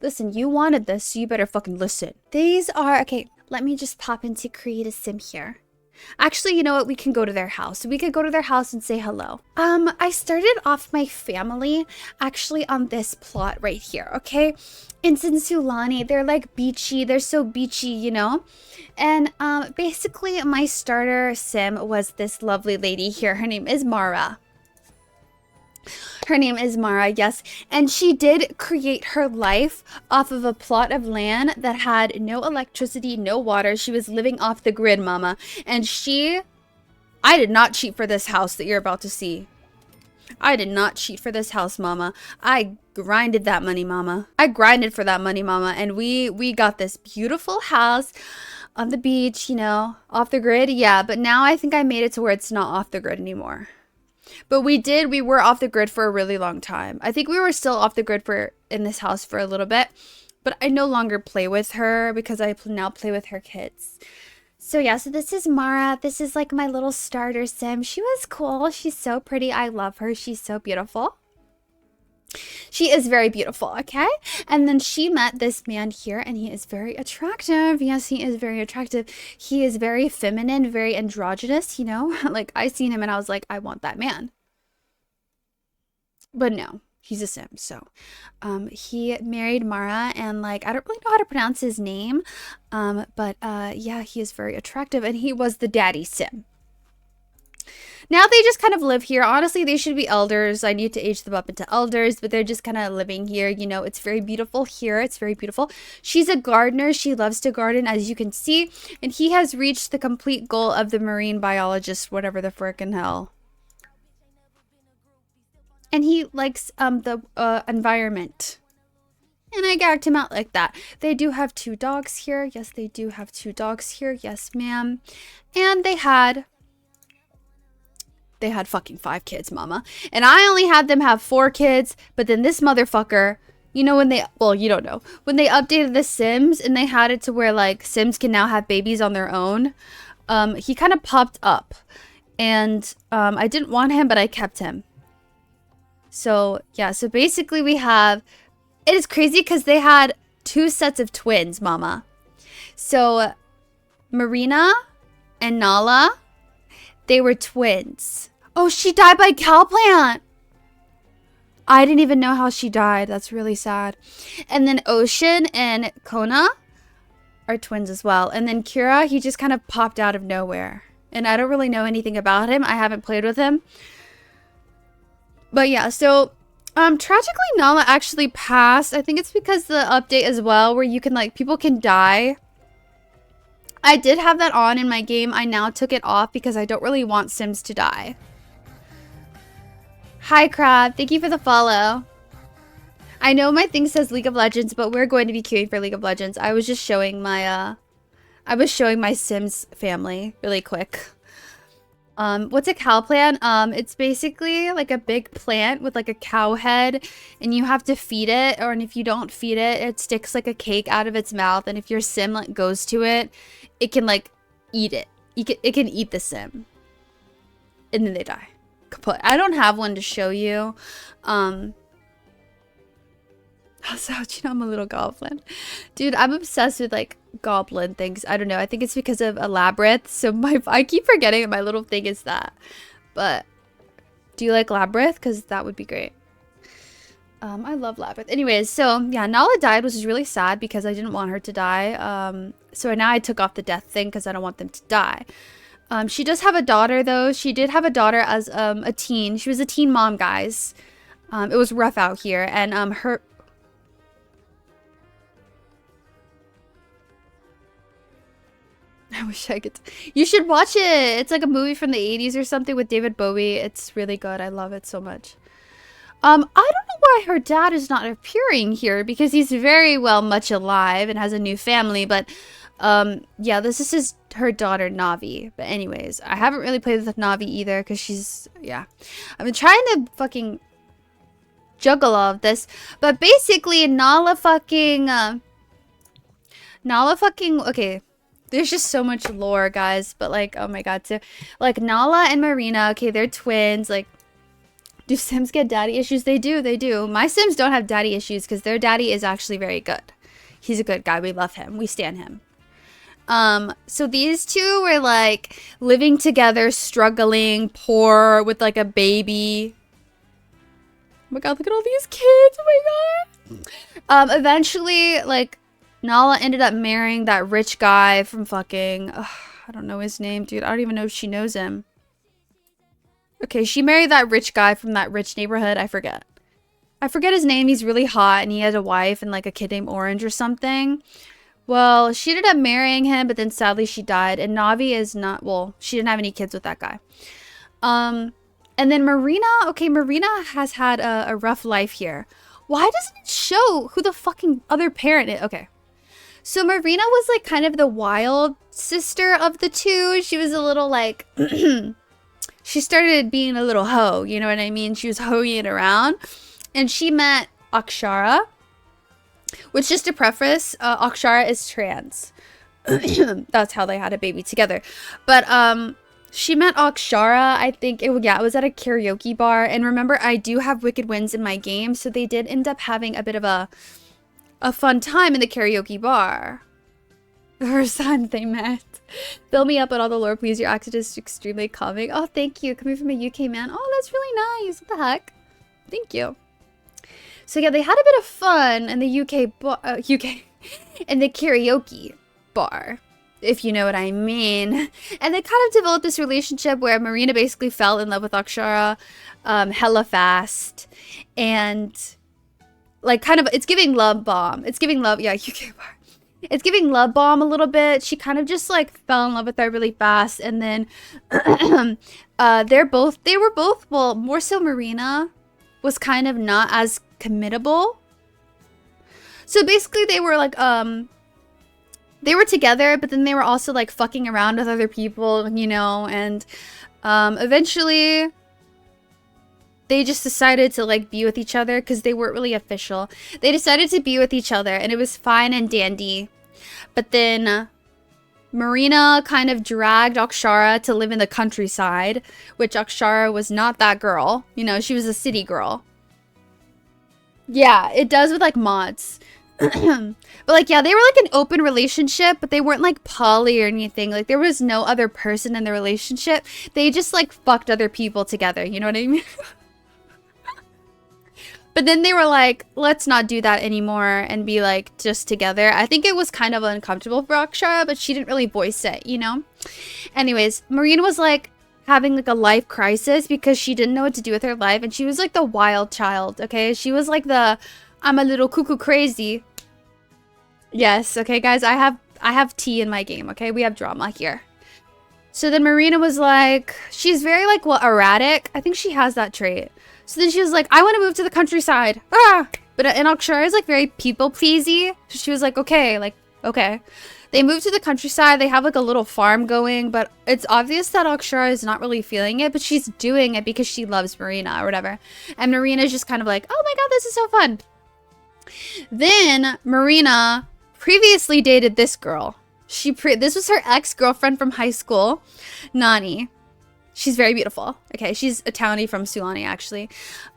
Listen, you wanted this, so you better fucking listen. These are, okay, let me just pop into create a sim here. Actually, you know what? We can go to their house. We could go to their house and say hello. I started off my family actually on this plot right here, okay? In Sinsulani, they're like beachy. They're so beachy, you know? And basically, my starter sim was this lovely lady here. Her name is Mara. Her name is Mara, yes. And she did create her life off of a plot of land that had no electricity, no water. She was living off the grid, mama. And I did not cheat for this house that you're about to see. I did not cheat for this house, mama. I grinded that money, mama. I grinded for that money, mama. And we got this beautiful house on the beach, you know, off the grid. Yeah, but now I think I made it to where it's not off the grid anymore. But we were off the grid for a really long time. I think we were still off the grid in this house for a little bit. But I no longer play with her because I now play with her kids. So yeah, so this is Mara. This is like my little starter sim. She was cool. She's so pretty. I love her. She's so beautiful. She is very beautiful, okay? And then she met this man here, and he is very attractive. Yes, he is very attractive. He is very feminine, very androgynous, you know? Like, I seen him, and I was like, I want that man. But no, he's a sim, so. He married Mara, and, like, I don't really know how to pronounce his name. But yeah, he is very attractive, and he was the daddy sim. Now they just kind of live here. Honestly, they should be elders. I need to age them up into elders, but they're just kind of living here. You know, it's very beautiful here. It's very beautiful. She's a gardener. She loves to garden, as you can see. And he has reached the complete goal of the marine biologist, whatever the frickin' hell. And he likes the environment. And I gagged him out like that. They do have 2 dogs here. Yes, they do have 2 dogs here. Yes, ma'am. And they had fucking 5 kids, mama. And I only had them have 4 kids, but then this motherfucker, you know, well, you don't know. When they updated the Sims and they had it to where, like, Sims can now have babies on their own, he kind of popped up. And I didn't want him, but I kept him. So, yeah, so basically it is crazy because they had 2 sets of twins, mama. So, Marina and Nala, they were twins. Oh, she died by cow plant. I didn't even know how she died. That's really sad. And then Ocean and Kona are twins as well. And then Kira, he just kind of popped out of nowhere. And I don't really know anything about him. I haven't played with him. But yeah, so tragically Nala actually passed. I think it's because the update as well where you can, like, people can die. I did have that on in my game. I now took it off because I don't really want Sims to die. Hi, Crab. Thank you for the follow. I know my thing says League of Legends, but we're going to be queuing for League of Legends. I was just showing my, Sims family really quick. What's a cow plant? It's basically like a big plant with like a cow head, and you have to feed it, or if you don't feed it, it sticks like a cake out of its mouth, and if your sim like goes to it, it can like eat it. It can eat the sim. And then they die. Kaput. I don't have one to show you. So, you know, I'm a little goblin. Dude, I'm obsessed with like goblin things. I don't know. I think it's because of a labyrinth. So I keep forgetting that my little thing is that. But do you like labyrinth? Because that would be great. I love labyrinth. Anyways, so yeah, Nala died, which is really sad because I didn't want her to die. So now I took off the death thing because I don't want them to die. She does have a daughter though. She did have a daughter as a teen. She was a teen mom, guys. It was rough out here, and her. I wish I could. You should watch it. It's like a movie from the 80s or something with David Bowie. It's really good. I love it so much. I don't know why her dad is not appearing here because he's very well much alive and has a new family. But yeah, this is her daughter Navi. But anyways, I haven't really played with Navi either because she's, yeah. I've been trying to fucking juggle all of this. But basically, Nala fucking, okay. There's just so much lore, guys. But, like, oh my god. So, like, Nala and Marina, okay, they're twins. Like, Do Sims get daddy issues? They do, they do. My Sims don't have daddy issues because their daddy is actually very good. He's a good guy. We love him. We stan him. So these two were like living together, struggling, poor, with like a baby. Oh my god, look at all these kids. Oh my god. Eventually, like, Nala ended up marrying that rich guy from fucking, I don't know his name, dude. I don't even know if she knows him. Okay, she married that rich guy from that rich neighborhood. I forget his name. He's really hot and he has a wife and like a kid named Orange or something. Well, she ended up marrying him, but then sadly she died. And Navi is not, well, she didn't have any kids with that guy. And then Marina, okay, Marina has had a rough life here. Why doesn't it show who the fucking other parent is? Okay. So Marina was like kind of the wild sister of the two. She was a little like, she started being a little hoe, you know what I mean? She was hoeing it around. And she met Akshara, which, just to preface, Akshara is trans. That's how they had a baby together. But she met Akshara, I think, it was at a karaoke bar. And remember, I do have Wicked Wins in my game, so they did end up having a bit of a fun time in the karaoke bar. The first time they met. Fill me up on all the lore, please. Your accent is extremely calming. Oh, thank you. Coming from a UK man. Oh, that's really nice. What the heck? Thank you. So yeah, they had a bit of fun in the UK in the karaoke bar, if you know what I mean. And they kind of developed this relationship where Marina basically fell in love with Akshara hella fast. And like kind of, it's giving love bomb. It's giving love, yeah, UK bar. It's giving love bomb a little bit. She kind of just like fell in love with her really fast. And then they were both, well, more so Marina was kind of not as committable. So basically they were like, they were together, but then they were also like fucking around with other people, you know, and eventually they just decided to like be with each other because they weren't really official. They decided to be with each other and it was fine and dandy. But then Marina kind of dragged Akshara to live in the countryside, which Akshara was not that girl. You know, she was a city girl. Yeah, it does with like mods. But like, yeah, they were like an open relationship, but they weren't like poly or anything. Like there was no other person in the relationship. They just like fucked other people together. You know what I mean? But then they were like, let's not do that anymore and be like just together. I think it was kind of uncomfortable for Akshara, but she didn't really voice it, you know? Anyways, Marina was like having like a life crisis because she didn't know what to do with her life. And she was like the wild child, okay? She was like the, I'm a little cuckoo crazy. Yes, okay, guys, I have tea in my game, okay? We have drama here. So then Marina was like, she's very like, well, erratic. I think she has that trait. So then she was like, I want to move to the countryside. Ah! But Akshara is like very people-pleasy. So she was like, okay, okay. They moved to the countryside. They have like a little farm going, but it's obvious that Akshara is not really feeling it, but she's doing it because she loves Marina or whatever. And Marina is just kind of like, oh my god, this is so fun. Then Marina previously dated this girl. This was her ex-girlfriend from high school, Nani. She's very beautiful. Okay, she's a townie from Sulani, actually.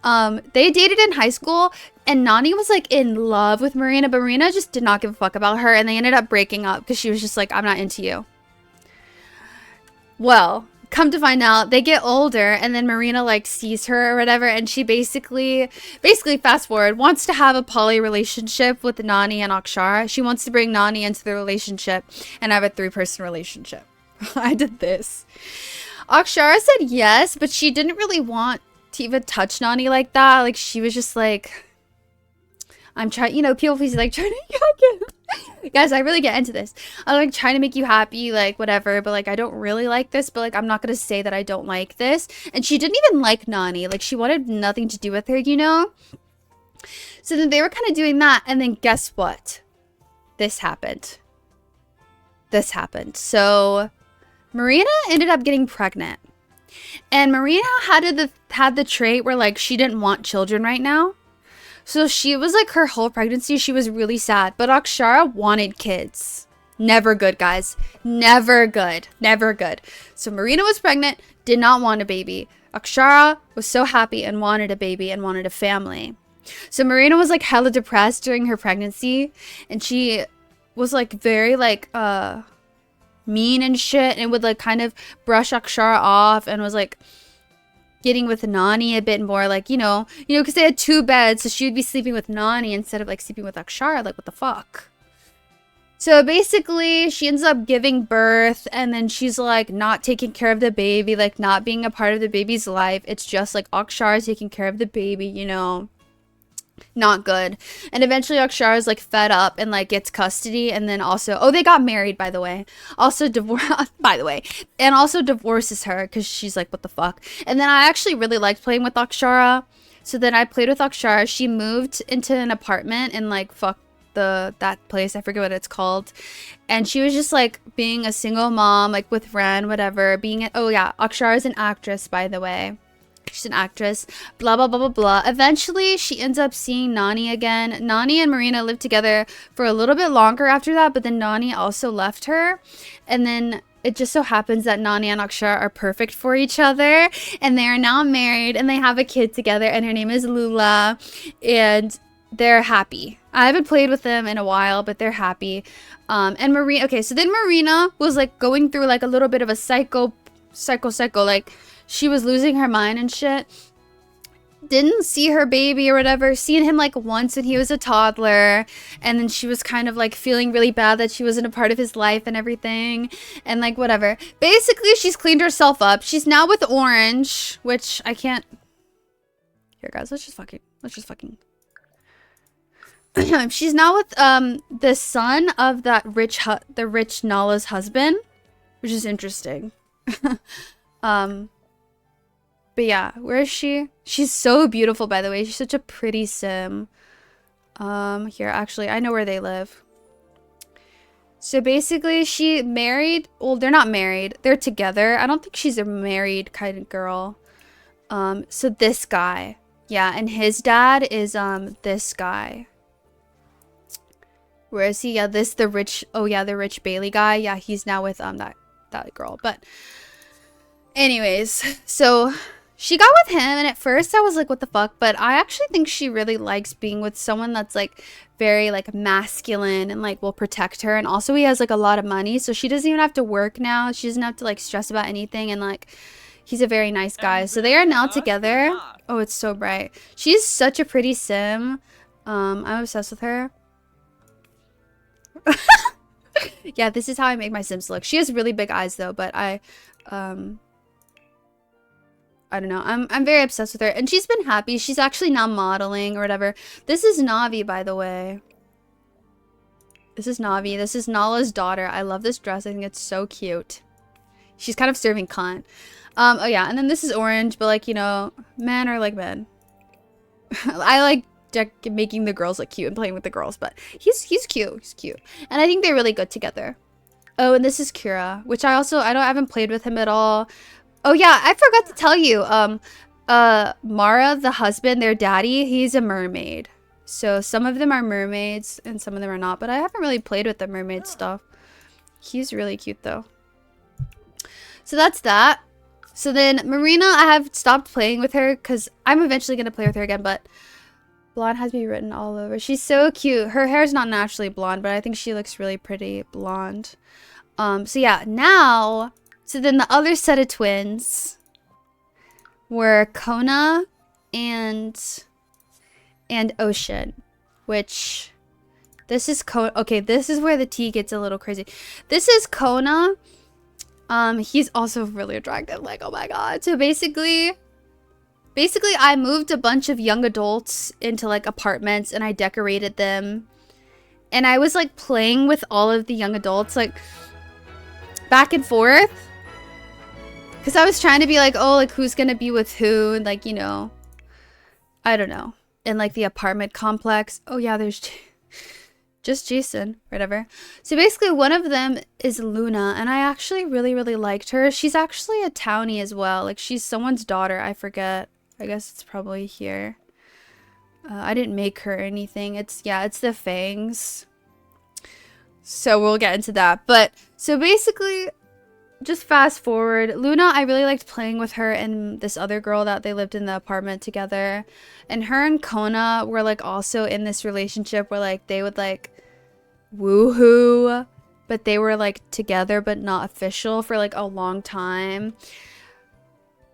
They dated in high school, and Nani was, like, in love with Marina, but Marina just did not give a fuck about her, and they ended up breaking up because she was just like, I'm not into you. Well, come to find out, they get older, and then Marina, like, sees her or whatever, and she basically, fast forward, wants to have a poly relationship with Nani and Akshara. She wants to bring Nani into the relationship and have a 3-person relationship. I did this. Akshara said yes, but she didn't really want to even touch Nani like that. Like, she was just like, I'm trying, you know, people please like trying to guys, I really get into this. I'm like trying to make you happy, like whatever, but like I don't really like this, but like I'm not gonna say that I don't like this. And she didn't even like Nani. Like she wanted nothing to do with her, you know? So then they were kind of doing that, and then guess what? This happened. So Marina ended up getting pregnant. And Marina had the trait where like she didn't want children right now. So she was like, her whole pregnancy, she was really sad. But Akshara wanted kids. Never good, guys. Never good. Never good. So Marina was pregnant, did not want a baby. Akshara was so happy and wanted a baby and wanted a family. So Marina was like hella depressed during her pregnancy, and she was like very like mean and shit, and would like kind of brush Akshara off, and was like getting with Nani a bit more, like, you know, because they had 2 beds, so she would be sleeping with Nani instead of like sleeping with Akshara. Like, what the fuck? So basically, she ends up giving birth, and then she's like not taking care of the baby, like not being a part of the baby's life. It's just like Akshara taking care of the baby, you know. Not good. And eventually Akshara is like fed up and like gets custody, and then also, oh, they got married, by the way. Also by the way, and also divorces her because she's like, what the fuck. And then I actually really liked playing with Akshara, so then I played with Akshara. She moved into an apartment and like that place, I forget what it's called, and she was just like being a single mom, like with Ren, whatever, oh yeah, Akshara is an actress, by the way. She's an actress, blah, blah, blah, blah, blah. Eventually, she ends up seeing Nani again. Nani and Marina lived together for a little bit longer after that, but then Nani also left her. And then it just so happens that Nani and Akshara are perfect for each other. And they are now married, and they have a kid together, and her name is Lula. And they're happy. I haven't played with them in a while, but they're happy. And Marina, okay, so then Marina was like going through like a little bit of a psycho, like, she was losing her mind and shit. Didn't see her baby or whatever. Seen him like once when he was a toddler. And then she was kind of like feeling really bad that she wasn't a part of his life and everything. And like whatever. Basically, she's cleaned herself up. She's now with Orange, which I can't. Here, guys, let's just fucking. She's now with the son of that the rich Nala's husband, which is interesting. But yeah, where is she? She's so beautiful, by the way. She's such a pretty sim. Here, actually, I know where they live. So basically, she married. Well, they're not married. They're together. I don't think she's a married kind of girl. So this guy. Yeah, and his dad is, this guy. Where is he? Yeah, the rich Bailey guy. Yeah, he's now with, that girl. But anyways, so she got with him, and at first I was like, what the fuck? But I actually think she really likes being with someone that's like very like masculine and like will protect her. And also he has like a lot of money, so she doesn't even have to work now. She doesn't have to like stress about anything, and like he's a very nice guy. So they are now together. Oh, it's so bright. She's such a pretty sim. I'm obsessed with her. Yeah, this is how I make my Sims look. She has really big eyes though, but I don't know. I'm very obsessed with her, and she's been happy. She's actually now modeling or whatever. This is Navi, by the way. This is Navi. This is Nala's daughter. I love this dress. I think it's so cute. She's kind of serving cunt. Oh yeah, and then this is Orange, but like, you know, men are like men. I like making the girls look cute and playing with the girls, but he's cute. He's cute. And I think they're really good together. Oh, and this is Kira, which I haven't played with him at all. Oh yeah, I forgot to tell you. Mara, the husband, their daddy, he's a mermaid. So some of them are mermaids and some of them are not, but I haven't really played with the mermaid stuff. He's really cute though. So that's that. So then Marina, I have stopped playing with her because I'm eventually going to play with her again, but blonde has me written all over. She's so cute. Her hair's not naturally blonde, but I think she looks really pretty blonde. So yeah, now, so then the other set of twins were Kona and Ocean, which this is Kona. Okay, this is where the tea gets a little crazy. This is Kona. He's also really attractive. Like, oh my god. So basically I moved a bunch of young adults into like apartments and I decorated them. And I was like playing with all of the young adults, like back and forth. Because I was trying to be like, oh, like who's gonna be with who? And like, you know, I don't know. In like the apartment complex. Oh yeah, there's just Jason, whatever. So basically one of them is Luna, and I actually really, really liked her. She's actually a townie as well. Like she's someone's daughter, I forget. I guess it's probably here. I didn't make her or anything. It's the fangs. So we'll get into that. But so basically just fast forward. Luna, I really liked playing with her and this other girl that they lived in the apartment together. And her and Kona were like also in this relationship where like they would like woohoo, but they were like together but not official for like a long time.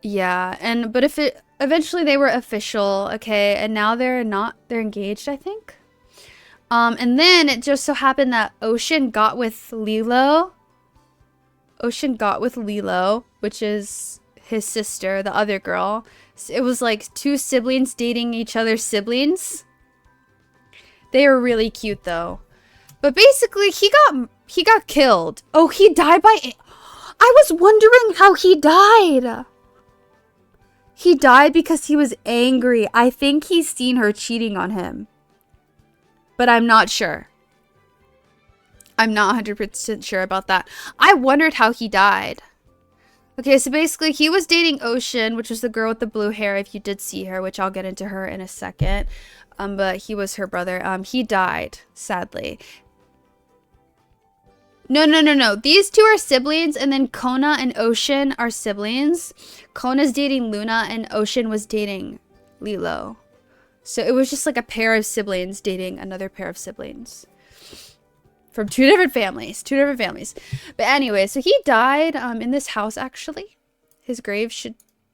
Yeah, and but if it eventually they were official, okay, and now they're not, they're engaged, I think. And then it just so happened that Ocean got with Lilo. Ocean got with Lilo, which is his sister, the other girl. It was like two siblings dating each other's siblings. They were really cute though. But basically he got killed. Oh, he died by I was wondering how he died. He died because he was angry. I think he's seen her cheating on him. But I'm not sure. I'm not 100% sure about that. I wondered how he died. Okay, so basically he was dating Ocean, which was the girl with the blue hair, if you did see her, which I'll get into her in a second. But he was her brother. He died, sadly. No. These two are siblings, and then Kona and Ocean are siblings. Kona's dating Luna, and Ocean was dating Lilo. So it was just like a pair of siblings dating another pair of siblings. From two different families. But anyway, so he died in this house, actually. His grave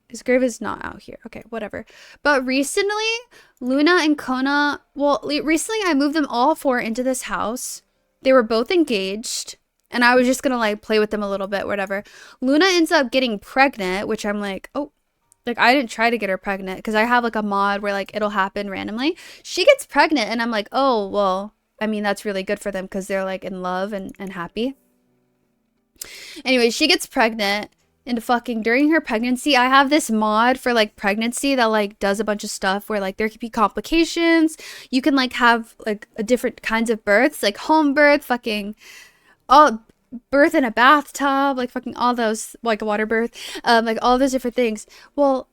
is not out here. Okay, whatever. But recently, Luna and Kona, well, recently I moved them all four into this house. They were both engaged. And I was just gonna like play with them a little bit, whatever. Luna ends up getting pregnant, which I'm like, oh, like I didn't try to get her pregnant because I have like a mod where like it'll happen randomly. She gets pregnant and I'm like, oh, well, I mean, that's really good for them because they're like in love and happy. Anyway, she gets pregnant and fucking during her pregnancy, I have this mod for like pregnancy that like does a bunch of stuff where like there could be complications. You can like have like a different kinds of births, like home birth, fucking all birth in a bathtub, like fucking all those, like a water birth, like all those different things. Well,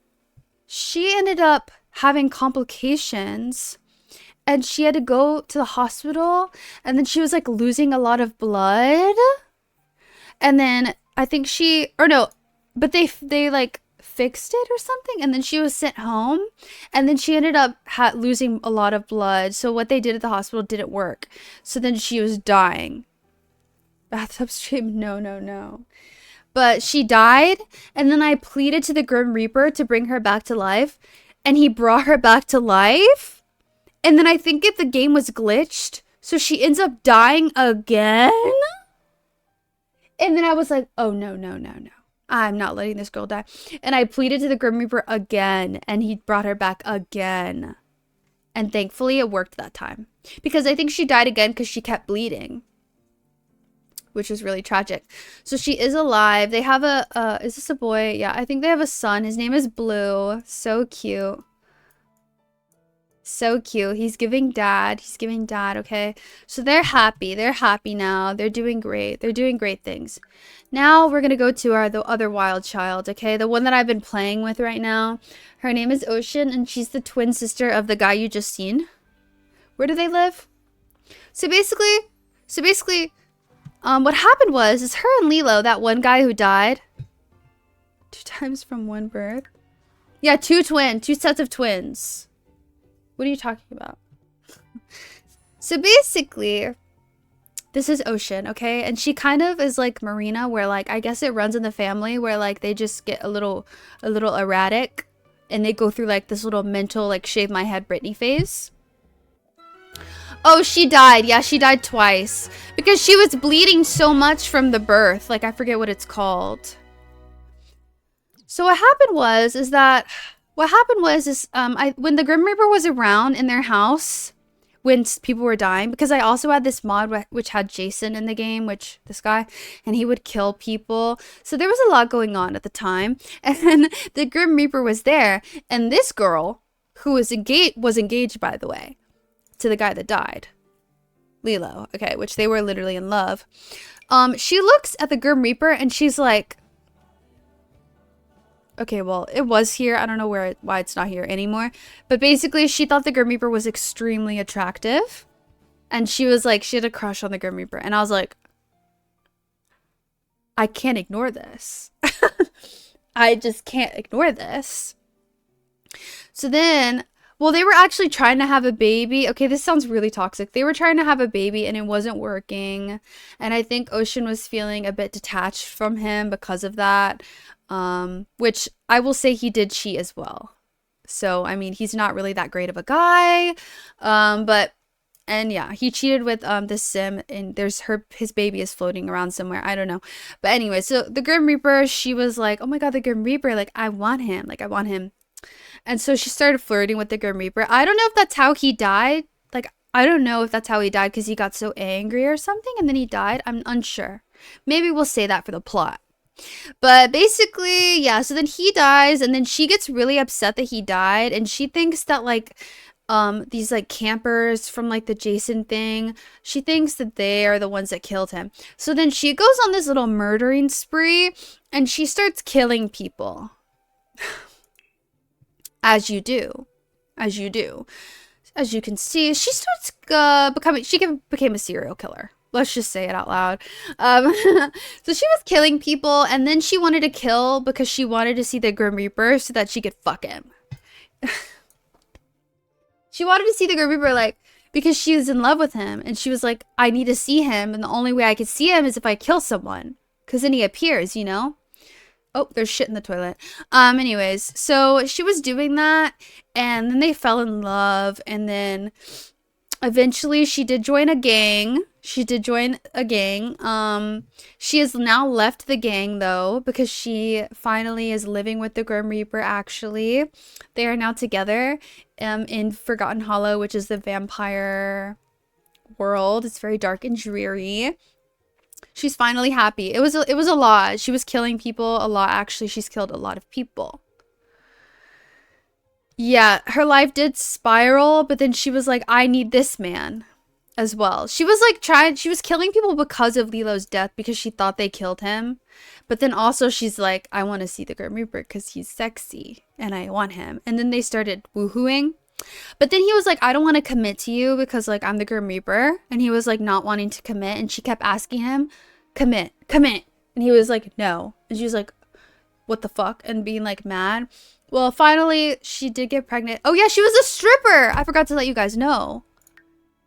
she ended up having complications and she had to go to the hospital and then she was like losing a lot of blood. And then I think but they like fixed it or something and then she was sent home and then she ended up losing a lot of blood. So what they did at the hospital didn't work. So then she was dying. Bathtub stream, no. But she died, and then I pleaded to the Grim Reaper to bring her back to life, and he brought her back to life. And then I think the game was glitched, so she ends up dying again. And then I was like, oh, no. I'm not letting this girl die. And I pleaded to the Grim Reaper again, and he brought her back again. And thankfully, it worked that time. Because I think she died again because she kept bleeding. Which is really tragic. So she is alive. They have is this a boy? Yeah, I think they have a son. His name is Blue. So cute. So cute. He's giving dad, okay? So they're happy. They're happy now. They're doing great. They're doing great things. Now we're going to go to the other wild child, okay? The one that I've been playing with right now. Her name is Ocean, and she's the twin sister of the guy you just seen. Where do they live? So basically, what happened is her and Lilo, that one guy who died 2 times from one birth. Yeah, 2 sets of twins. What are you talking about? So basically, this is Ocean, okay? And she kind of is like Marina, where like, I guess it runs in the family where like they just get a little erratic and they go through like this little mental like shave my head Britney phase. Oh, she died. Yeah, she died twice. Because she was bleeding so much from the birth. Like, I forget what it's called. So what happened was when the Grim Reaper was around in their house, when people were dying, because I also had this mod which had Jason in the game, this guy, and he would kill people. So there was a lot going on at the time. And the Grim Reaper was there. And this girl, who was engaged, by the way, to the guy that died, Lilo, okay, which they were literally in love. She looks at the Grim Reaper and she's like, okay, well, it was here. I don't know why it's not here anymore. But basically, she thought the Grim Reaper was extremely attractive. And she was like, she had a crush on the Grim Reaper. And I was like, I can't ignore this. I just can't ignore this. So then, well, they were actually trying to have a baby. Okay, this sounds really toxic. They were trying to have a baby and it wasn't working. And I think Ocean was feeling a bit detached from him because of that. Which I will say he did cheat as well. So, I mean, he's not really that great of a guy. And yeah, he cheated with this sim, and his baby is floating around somewhere. I don't know. But anyway, so the Grim Reaper, she was like, oh my god, the Grim Reaper, like, I want him. Like, I want him. And so she started flirting with the Grim Reaper. I don't know if that's how he died. Like, I don't know if that's how he died because he got so angry or something and then he died. I'm unsure. Maybe we'll say that for the plot. But basically, yeah, so then he dies and then she gets really upset that he died and she thinks that like these like campers from like the Jason thing, she thinks that they are the ones that killed him. So then she goes on this little murdering spree and she starts killing people. As you do. As you can see, she starts became a serial killer. Let's just say it out loud. So she was killing people, and then she wanted to kill because she wanted to see the Grim Reaper so that she could fuck him. She wanted to see the Grim Reaper, like, because she was in love with him, and she was like, I need to see him, and the only way I could see him is if I kill someone. Because then he appears, you know? Oh, there's shit in the toilet. Anyways, so she was doing that, and then they fell in love, and then eventually she did join a gang. She has now left the gang, though, because she finally is living with the Grim Reaper, actually. They are now together in Forgotten Hollow, which is the vampire world. It's very dark and dreary. She's finally happy. It was a lot. She was killing people a lot. Actually, she's killed a lot of people. Yeah, her life did spiral, but then she was like, I need this man as well. She was like she was killing people because of Lilo's death because she thought they killed him. But then also she's like, I want to see the Grim Reaper because he's sexy and I want him. And then they started woohooing. But then he was like, I don't want to commit to you because like I'm the Grim Reaper. And he was like not wanting to commit. And she kept asking him, commit. And he was like, no. And she was like, what the fuck? And being like mad. Well, finally, she did get pregnant. Oh, yeah, she was a stripper. I forgot to let you guys know.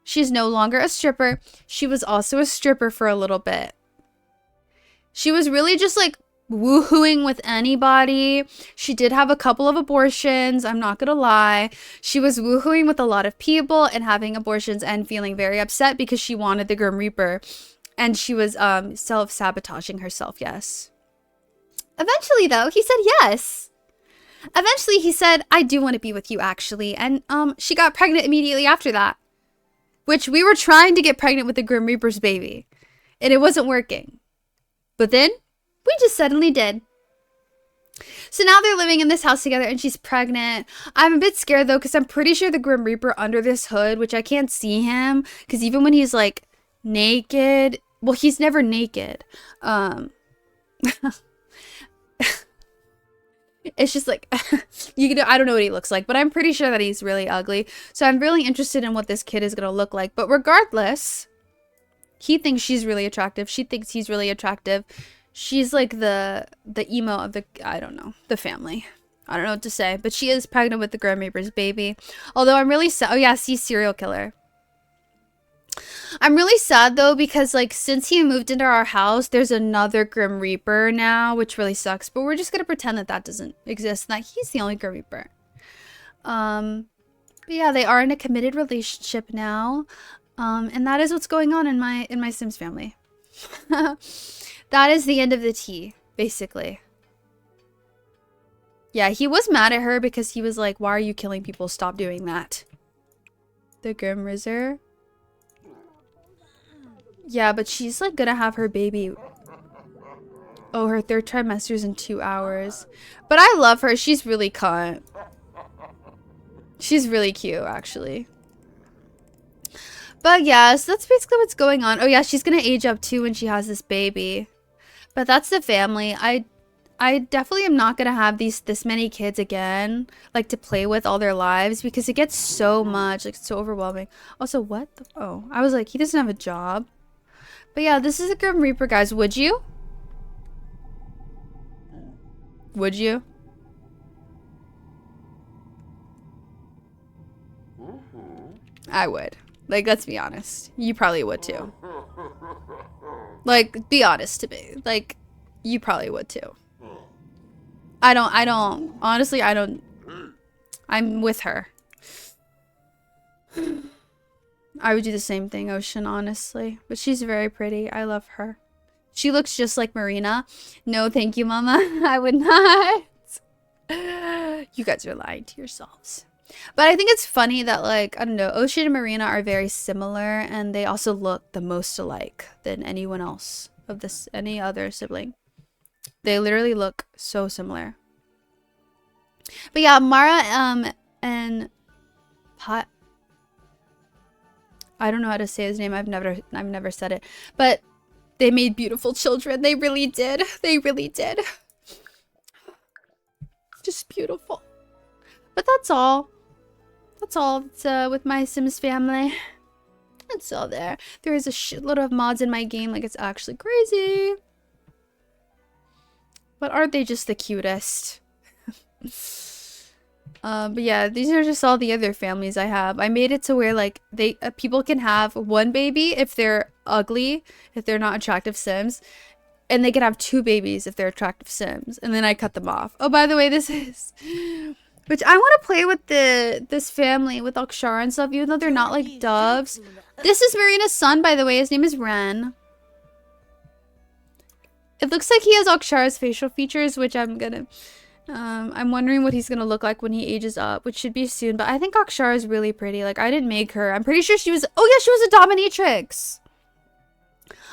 She's no longer a stripper. She was also a stripper for a little bit. She was really just like woohooing with anybody. She did have a couple of abortions. I'm not going to lie. She was woohooing with a lot of people and having abortions and feeling very upset because she wanted the Grim Reaper. And she was self-sabotaging herself, yes. Eventually, though, he said yes. Eventually, he said, I do want to be with you, actually. And she got pregnant immediately after that. Which we were trying to get pregnant with the Grim Reaper's baby. And it wasn't working. But then, we just suddenly did. So now they're living in this house together and she's pregnant. I'm a bit scared, though, because I'm pretty sure the Grim Reaper under this hood, which I can't see him. Because even when he's, like, naked... Well, he's never naked. It's just like, I don't know what he looks like, but I'm pretty sure that he's really ugly. So I'm really interested in what this kid is going to look like. But regardless, he thinks she's really attractive. She thinks he's really attractive. She's like the emo of the, I don't know, the family. I don't know what to say, but she is pregnant with the Grim Reaper's baby. Although I'm really sad. Oh yeah, see, serial killer. I'm really sad though because like since he moved into our house, there's another Grim Reaper now, which really sucks. But we're just gonna pretend that that doesn't exist, and that he's the only Grim Reaper. But yeah, they are in a committed relationship now, and that is what's going on in my Sims family. That is the end of the tea, basically. Yeah, he was mad at her because he was like, "Why are you killing people? Stop doing that." The Grim Rizzer. Yeah, but she's like gonna have her baby. Oh, her third trimester's in 2 hours. But I love her. She's really cunt. She's really cute, actually. But yeah, so that's basically what's going on. Oh yeah, she's gonna age up too when she has this baby. But that's the family. I definitely am not gonna have this many kids again, like to play with all their lives because it gets so much, like so overwhelming. Also, what? Oh, I was like, he doesn't have a job. But yeah, this is a Grim Reaper, guys. Would you? Would you? I would. Like, let's be honest. You probably would too. Like, be honest to me. Like, you probably would too. I don't. Honestly, I don't. I'm with her. I would do the same thing, Ocean, honestly. But she's very pretty. I love her. She looks just like Marina. No, thank you, Mama. I would not. You guys are lying to yourselves. But I think it's funny that, like, I don't know, Ocean and Marina are very similar, and they also look the most alike than anyone else of this, any other sibling. They literally look so similar. But yeah, Mara and Pat. I don't know how to say his name. I've never said it. But they made beautiful children. They really did. They really did. Just beautiful. But that's all. That's all. It's with my Sims family. That's all there. There is a shitload of mods in my game. Like, it's actually crazy. But aren't they just the cutest? But yeah, these are just all the other families I have. I made it to where, like, they people can have one baby if they're ugly, if they're not attractive Sims, and they can have 2 babies if they're attractive Sims, and then I cut them off. Oh, by the way, this is, which I want to play with this family with Akshara and stuff, even though they're not like doves. This is Marina's son, by the way. His name is Ren. It looks like he has Akshara's facial features, which I'm wondering what he's gonna look like when he ages up, which should be soon. But I think Akshara is really pretty. Like, I didn't make her. I'm pretty sure she was. Oh yeah, she was a dominatrix.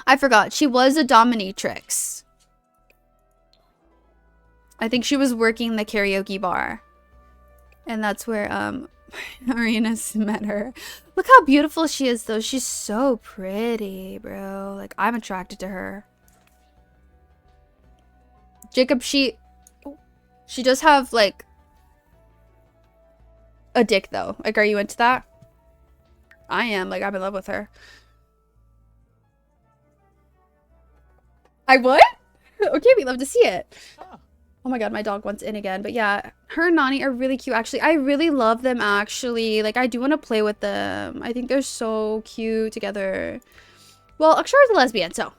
I forgot. She was a dominatrix. I think she was working the karaoke bar, and that's where Marina's met her. Look how beautiful she is, though. She's so pretty, bro. Like, I'm attracted to her. Jacob, she does have, like, a dick, though. Like, are you into that? I am. Like, I'm in love with her. I would? Okay, we'd love to see it. Oh my god, my dog wants in again. But yeah, her and Nani are really cute, actually. I really love them, actually. Like, I do want to play with them. I think they're so cute together. Well, Akshara's a lesbian, so.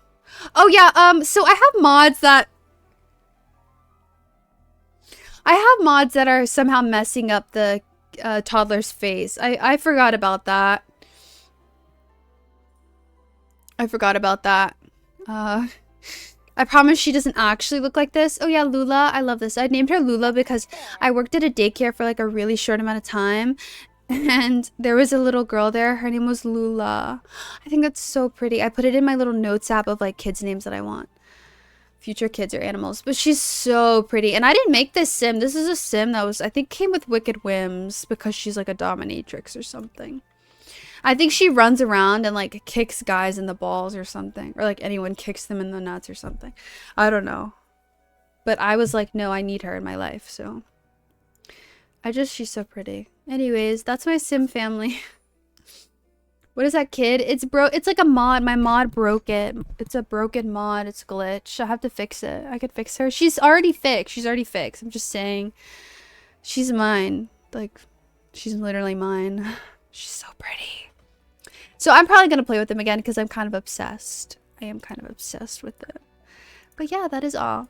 Oh yeah, so I have mods that are somehow messing up the toddler's face. I forgot about that. I promise she doesn't actually look like this. Oh yeah, Lula. I love this. I named her Lula because I worked at a daycare for like a really short amount of time. And there was a little girl there. Her name was Lula. I think that's so pretty. I put it in my little notes app of like kids' names that I want. Future kids or animals. But she's so pretty. And I didn't make this sim. This is a sim that was, I think, came with Wicked Whims because she's like a dominatrix or something. I think she runs around and like kicks guys in the balls or something. Or like anyone kicks them in the nuts or something. I don't know. But I was like, no, I need her in my life. So she's so pretty. Anyways, that's my sim family. What is that, kid? It's like a mod. My mod broke it. It's a broken mod. It's glitched. I have to fix it. I could fix her. She's already fixed. I'm just saying. She's mine. Like, she's literally mine. She's so pretty. So I'm probably going to play with them again because I'm kind of obsessed. I am kind of obsessed with it. But yeah, that is all.